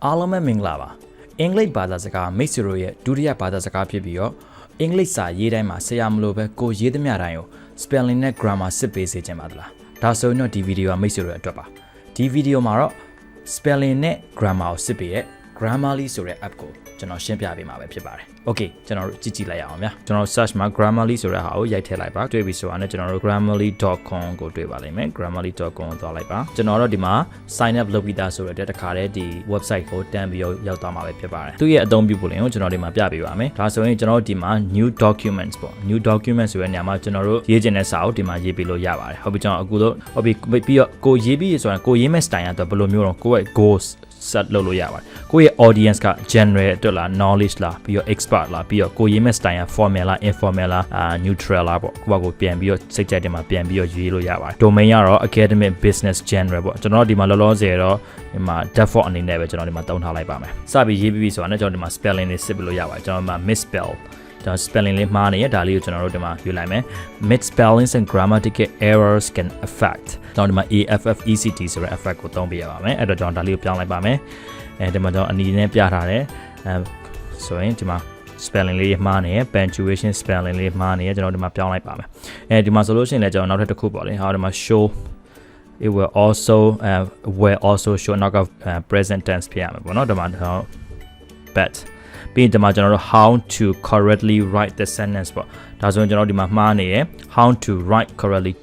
အားလုံးပဲမင်္ဂလာပါအင်္ဂလိပ်ဘာသာစကားမိတ်ဆွေတို့ရဲ့ဒုတိယဘာသာစကားဖြစ်ပြီးတော့အင်္ဂလိပ်စာရေးတိုင်းမှာဆရာမလို့ပဲကိုရေးသမျှတိုင်းကို spelling နဲ့ grammar စစ်ပေးစေချင်ပါသလားဒါဆိုရင်တော့ဒီဗီဒီယိုကမိတ်ဆွေတို့အတွက်ပါဒီဗီဒီယိုမှာတော့ spelling နဲ့ grammar ကိုစစ်ပေးရဲ့ Grammarly ဆိုတဲ့ app ကိုကျွန်တော်ရှင်းပြပေးမှာပဲဖြစ်ပါတယ် Okay ကျွန်တော်တို့ကြည့်လိုက်ရအောင်ဗျာကျွန်တော် search မှာ Grammarly ဆိုတဲ့ဟာကိုရိုက်ထည့်လိုက်ပါတွေ့ပြီဆိုတာနဲ့ကျွန်တော်တို့ grammarly.com ကိုတွေ့ပါလိမ့်မယ် grammarly.com ကိုသွားလိုက်ပါကျွန်တော်တို့ဒီမှာ sign up လုပ်ပြီးသားဆိုတဲ့တခါတည်းဒီ website ကိုတန်းပြီးရောက်သွားမှာပဲဖြစ်ပါတယ်သူရဲ့အသုံးပြုဖို့လည်းကျွန်တော်ဒီမှာပြပေးပါမယ်ဒါဆိုရင်ကျွန်တော်တို့ဒီမှာ new documents ပေါ့ new documents ဆိုတဲ့နေရာမှာကျွန်တော်တို့ရေးချင်တဲ့စာကိုဒီမှာရေးပေးလို့ရပါတယ်ဟုတ်ပြီကျွန်တော်အခုတော့ဟုတ်ပြီပြီးတော့ကိုရေးပြီးဆိုတာကိုရေးမဲ့ style ကတော့ဘယ်လိုမျိုးတော့ကိုယ့်ရဲ့ goals set လုပ်လို့ရပါတယ်ကိုယ့်ရဲ့ audience က general အတွက်လား knowledge လားပြီးတော့ expert လားပြီးတော့ကိုရေးမဲ့ style formal လား informal လား neutral လားပေါ့ကိုယ့်ဘာကိုပြန်ပြီးတော့စိတ်ကြိုက်တယ်မှာပြန်ပြီးတော့ရေးလို့ရပါတယ် domain ကတော့ academic business general ပေါ့ကျွန်တော်ဒီမှာလောလောဆယ်တော့ဒီမှာ default အနေနဲ့ပဲကျွန်တော်ဒီမှာသုံးထားလိုက်ပါမယ်စပြီးရေးပြီးဆိုတာနဲ့ကျွန်တော်ဒီမှာ spelling လေးစစ်ပြီးလို့ရပါတယ်ကျွန်တော်ဒီမှာ misspellကျွန်တော် spelling လေးမှားနေရဒါလေးကိုကျွန်တော်တို့ဒီမှာယူလိုက်မယ် misspellings and grammatical errors can affect ကျွန်တော်ဒီမှာ affect ဆိုတဲ့ effect ကိုသုံးပြရပါမယ်အဲ့တော့ကျွန်တော်ဒါလေးကိုပြောင်းလိုက်ပါမယ်အဲဒီမှာကျွန်တော်အနီနဲ့ပြထားတယ်ဆိုရင်ဒီမှာ spelling လေးမှားနေရ punctuation spelling လေးမှားနေရကျွန်တော်ဒီမှာပြောင်းလိုက်ပါမယ်အဲဒီမှာဆိုလို့ရှိရင်လည်းကျွန်တော်နောက်ထပ်တစ်ခုပေါ့လေဟာဒီမှာ show it will also show နောက်က present tense ဖြစ်ရမှာပေါ့နော်ဒီမှာ but ပြီးဒီမှာကျွန်တော်တို့ how to correctly write the sentence ပေါ့ဒါဆိုရင်ကျွန်တော်ဒီမှာမှားနေရ how to write correctly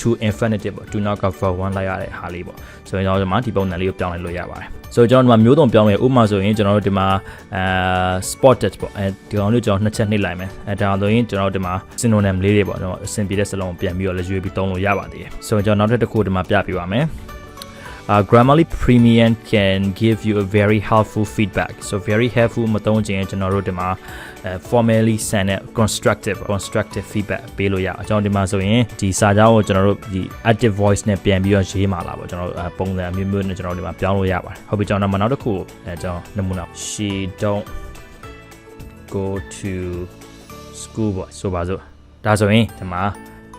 to infinitive ပေါ့ to နောက်က verb 1လိုက်ရတဲ့ဟာလေးပေါ့ဆိုရင်ကျွန်တော်ဒီမှာဒီပုံစံလေးကိုပြောင်းလိုက်လို့ရပါတယ်ဆိုတော့ကျွန်တော်ဒီမှာမျိုးစုံပြောင်းမယ်ဥပမာဆိုရင်ကျွန်တော်တို့ဒီမှာspotted ပေါ့ဒီကောင်လေးကျွန်တော်နှစ်ချက်နှိပ်လိုက်မယ်ဒါဆိုရင်ကျွန်တော်ဒီမှာ synonym လေးတွေပေါ့ကျွန်တော်အဆင်ပြေတဲ့စလုံးပြန်ပြီးတော့လည်းရွေးပြီးသုံးလို့ရပါသေးတယ်ဆိုတော့ကျွန်တော်နောက်တစ်ခုဒီမှာပြပြပါမယ်Grammarly Premium can give you a very helpful feedback. So very helpful မသုံးချင်ကျွန်တော်တို့ဒီမှာ formally send a constructive feedback ပေးလို့ရအောင်ကျွန်တော်ဒီမှာဆိုရင်ဒီစာကြောင်းကိုကျွန်တော်တို့ဒီ active voice နဲ့ပြန်ပြီးတော့ရေးမှာလာပေါ့ကျွန်တော်ပုံစံအမျိုးမျိုးနဲ့ကျွန်တော်ဒီမှာပြောင်းလို့ရပါတယ်ဟုတ်ပြီကျွန်တော်နောက်တစ်ခုကျွန်တော်နမူနာ She don't go to school ပေါ့ဆိုပါစို့ဒါဆိုရင်ဒီမှာ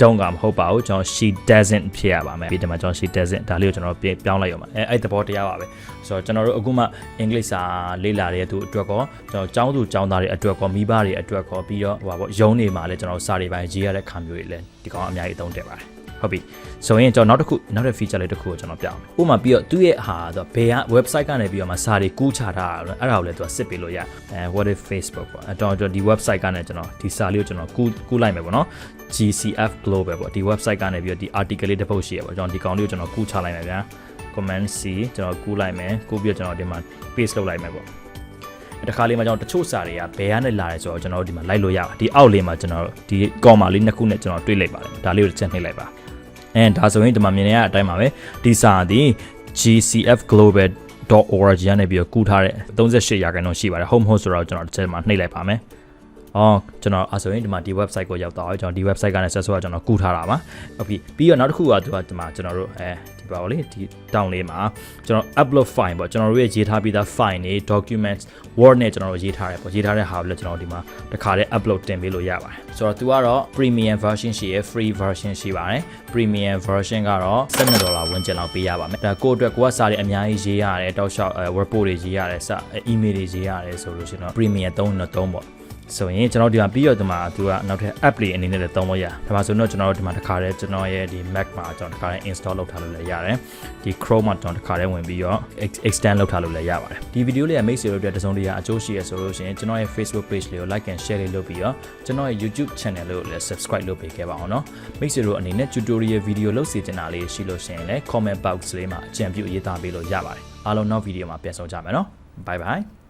don't ကမဟုတ်ပါဘူးကျွန်တော် she doesn't ဖြစ်ရပါမယ်ပြီးဒီမှာကျွန်တော် she doesn't ဒါလေးကိုကျွန်တော်ပြောင်းလိုက်ရအောင်အဲ့သဘောတရားပါပဲဆိုတော့ကျွန်တော်တို့အခုမှအင်္ဂလိပ်စာလေ့လာတဲ့သူအတွက်ကောကျွန်တော်ကျောင်းသူကျောင်းသားတွေအတွက်ကောမိဘတွေအတွက်ကောပြီးတော့ဟိုပါပေါ့ရုံးနေမှာလဲကျွန်တော်စာတွေပိုင်းရေးရတဲ့ခါမျိုးတွေလဲဒီကောင်အများကြီးအသုံးတက်ပါတယ်ဟုတ်ပြီဆိုရင်ကျွန်တော်နောက်တစ် feature လေးတစ်ခုကိုကျွန်တော်ပြအောင်ဥပမာပြီးတော့သူ့ရဲ့ဟာဆိုဘယ်က website ကနေပြီးတော့မှစာတွေကူးချထားတာအဲ့ဒါကိုလည်းသူကစစ်ပေးလို့ရwhat if Facebook ပေါ့ကျွန်တော်ဒီ website ကနေကျွန်တော်ဒီစာလေးကိုကျွန်တော်ကူးလိုက်မယ်ပေါ့နော် GCF Global ပေါ့ဒီ website ကနေပြီးတော့ဒီ article လေးတစ်ပုဒ်ရှိရပေါ့ကျွန်တော်ဒီကောင်လေးကိုကျွန်တော်ကူးချလိုက်မယ်ဗျာ comment C ကျွန်တော်ကူးလိုက်မယ်ကူးပြီးတော့ကျွန်တော်ဒီမှာ paste လုပ်လိုက်မယ်ပေါ့တခါလေးမှာကျွန်တော်တချို့စာတွေကဘယ်ကနေလာလဲဆိုတော့ကျွန်တော်တို့ဒီမှာလိုက်လို့ရပါဒီအောက်လေးမှာကျွန်တော်ဒီ comma လေးနှစ်ခုနဲ့ကျွန်တော်တွေ့လိုက်ပါတယ်ဒါလေးကိုချက်နှိပ်လိုက်ပါဒါဆိုရင်ဒီမှာမြင်နေရတဲ့အတိုင်းပါပဲဒီစာဒီ gcfglobal.org ရနေပြီးတော့ကူးထားတဲ့38ရာခိုင်နှုန်းရှိပါတယ် home host ဆိုတော့ကျွန်တော်တစ်ချက်မှာနှိပ်လိုက်ပါမယ်ကျွန်တော်ဆိုရင်ဒီမှာဒီ website ကိုရောက်တော့ကျွန်တော်ဒီ website ကနေဆက်ဆိုတော့ကျွန်တော်ကူးထားတာပါဟုတ်ပြီပြီးတော့နောက်တစ်ခုကဒီမှာကျွန်တော်တို့ဒီပါလေဒီတောင်းလေးမှာကျွန်တော် upload file ပေါ့ကျွန်တော်တို့ရဲ့ရေးထားပြီးသား file တွေ documents word နဲ့ကျွန်တော်တို့ရေးထားတယ်ပေါ့ရေးထားတဲ့ဟာကိုလည်းကျွန်တော်ဒီမှာတစ်ခါတည်း upload တင်ပေးလို့ရပါတယ်ဆိုတော့သူကတော့ premium version ရှိရယ် free version ရှိပါတယ် premium version ကတော့$7 ဝန်းကျင်လောက်ပေးရပါမယ်ဒါကိုအတွက်ကိုကစာတွေအများကြီးရေးရတယ်တောက်လျှောက် report တွေရေးရတယ်စာ email တွေရေးရတယ်ဆိုလို့ရှိရင်တော့ premium 3ပေါ့ဆိုရင်ကျွန်တော်ဒီမှာပြီးတော့ဒီမှာသူကနောက်ထပ် app လေးအနေနဲ့လည်းသုံးလို့ရဒါမှဆိုတော့ကျွန်တော်တို့ဒီမှာတစ်ခါတည်းကျွန်တော်ရဲ့ဒီ Mac မှာကျွန်တော်တစ်ခါတည်း install လုပ်ထားလို့လည်းရတယ်ဒီ Chrome မှာကျွန်တော်တစ်ခါတည်းဝင်ပြီးတော့ extend လုပ်ထားလို့လည်းရပါတယ်ဒီဗီဒီယိုလေးကမိတ်ဆွေတို့အတွက်တစုံတရာအကျိုးရှိရဆိုလို့ရှိရင်ကျွန်တော်ရဲ့ Facebook page လေးကို like and share လေးလုပ်ပြီးတော့ကျွန်တော်ရဲ့ YouTube channel လေးကိုလည်း subscribe လုပ်ပေးခဲ့ပါအောင်နော်မိတ်ဆွေတို့အနေနဲ့ tutorial video လုပ်စီချင်တာလေးရှိလို့ရှိရင်လည်း comment box လေးမှာအကြံပြုရေးသားပေးလို့ရပါတယ်အားလုံးနောက်ဗီဒီယိုမှာပြန်ဆုံကြမယ်နော် bye bye